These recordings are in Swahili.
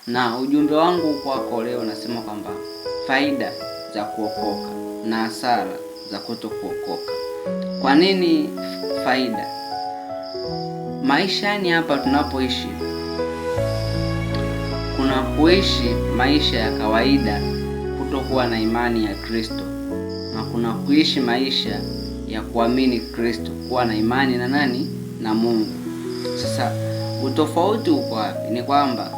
Na ujumbe wangu kwako leo nasema kwamba faida za kuokoka na hasara za kutokuokoka. Kwa nini faida? Maishani hapa tunapoishi, kuna kuishi maisha ya kawaida kutokuwa na imani ya Kristo, na kuna kuishi maisha ya kuamini Kristo, kuwa na imani na nani? Na Mungu. Sasa utofauti uko wapi? Ni kwamba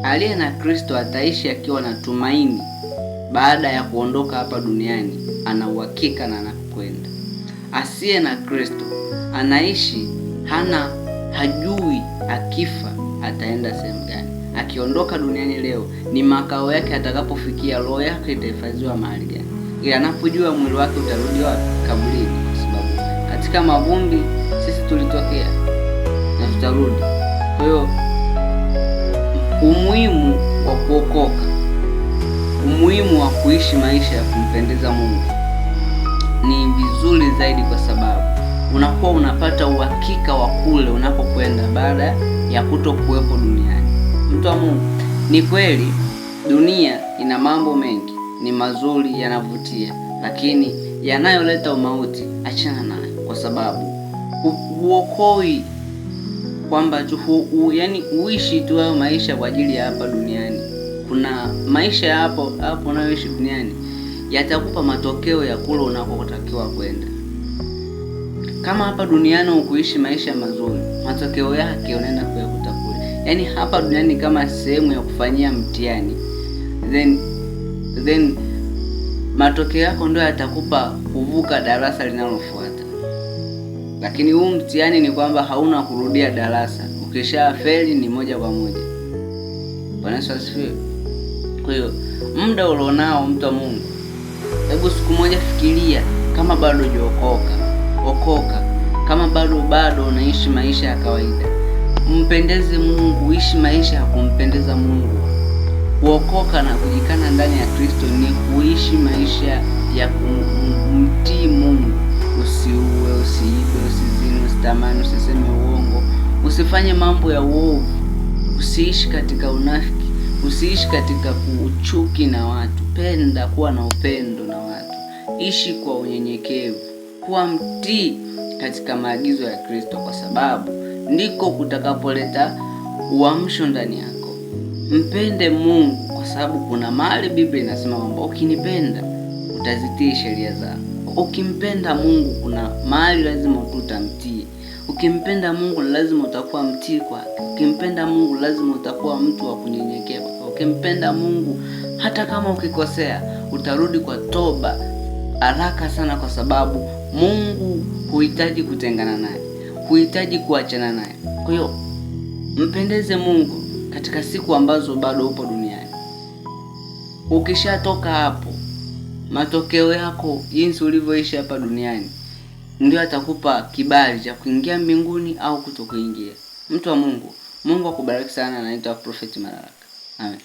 aliye na Kristo ataishi akiwa na tumaini baada ya kuondoka hapa duniani, ana uhakika na anakwenda. Asiye na Kristo anaishi hajui akifa ataenda sehemu gani. Akiondoka duniani leo, ni makao yake atakapofikia, roho yake itahifadhiwa mahali gani? Ili anapojua mwili wake utarudi wapi? Kaburini, kwa sababu katika mavumbi sisi tulitokea na tutarudi. Kwa hiyo umuhimu wa kuokoka, umuhimu wa kuishi maisha ya kumpendeza Mungu ni vizuri zaidi, kwa sababu unakuwa unapata uhakika wa kule unapokwenda baada ya kutokuwepo duniani. Mtu wa Mungu, ni kweli dunia ina mambo mengi, ni mazuri, yanavutia, lakini yanayoleta umauti achana nayo, kwa sababu huokoi kwamba yani uishi tu hayo maisha kwa ajili ya hapa duniani. Kuna maisha hapo unayoishi duniani yatakupa matokeo ya kule unakotakiwa kwenda. Kama hapa duniani ukuishi maisha mazuri, matokeo yake unaenda kuyakuta kule. Yani hapa duniani kama sehemu ya kufanyia mtihani, then matokeo yako ndio yatakupa kuvuka darasa linalofuata. Lakini huu mtihani ni kwamba hauna kurudia darasa. Ukisha feli ni moja kwa moja. Bwana Yesu asifiwe. Kwa hiyo muda ulionao, mtu wa Mungu, hebu siku moja fikiria, kama bado okoka. Kama bado unaishi maisha ya kawaida, mpendeze Mungu, ishi maisha ya kumpendeza Mungu. Kuokoka na kujikana ndani ya Kristo ni kuishi maisha ya kumtii Mungu. Usiue, usiibe, usizini, usitamani, usiseme uongo, usifanye mambo ya uovu, usiishi katika unafiki, usiishi katika kuchuki na watu. Penda, kuwa na upendo na watu, ishi kwa unyenyekevu, kuwa mtii katika maagizo ya Kristo, kwa sababu ndiko kutakapoleta uamsho ndani yako. Mpende Mungu, kwa sababu kuna mahali Biblia inasema kwamba ukinipenda utazitii sheria zangu. Ukimpenda Mungu kuna mahali lazima utamtii. Ukimpenda Mungu lazima utakuwa mtii kwake. Ukimpenda Mungu lazima utakuwa mtu wa kunyenyekea. Ukimpenda Mungu, hata kama ukikosea, utarudi kwa toba haraka sana, kwa sababu Mungu huhitaji kutengana naye, huhitaji kuachana naye. Kwa hiyo mpendeze Mungu katika siku ambazo bado upo duniani. Ukishatoka hapo, matokeo yako jinsi ulivyoishi hapa duniani ndio atakupa kibali cha kuingia mbinguni au kutokuingia. Mtu wa Mungu, Mungu akubariki sana. Naitwa Prophet Malaraka. Amen.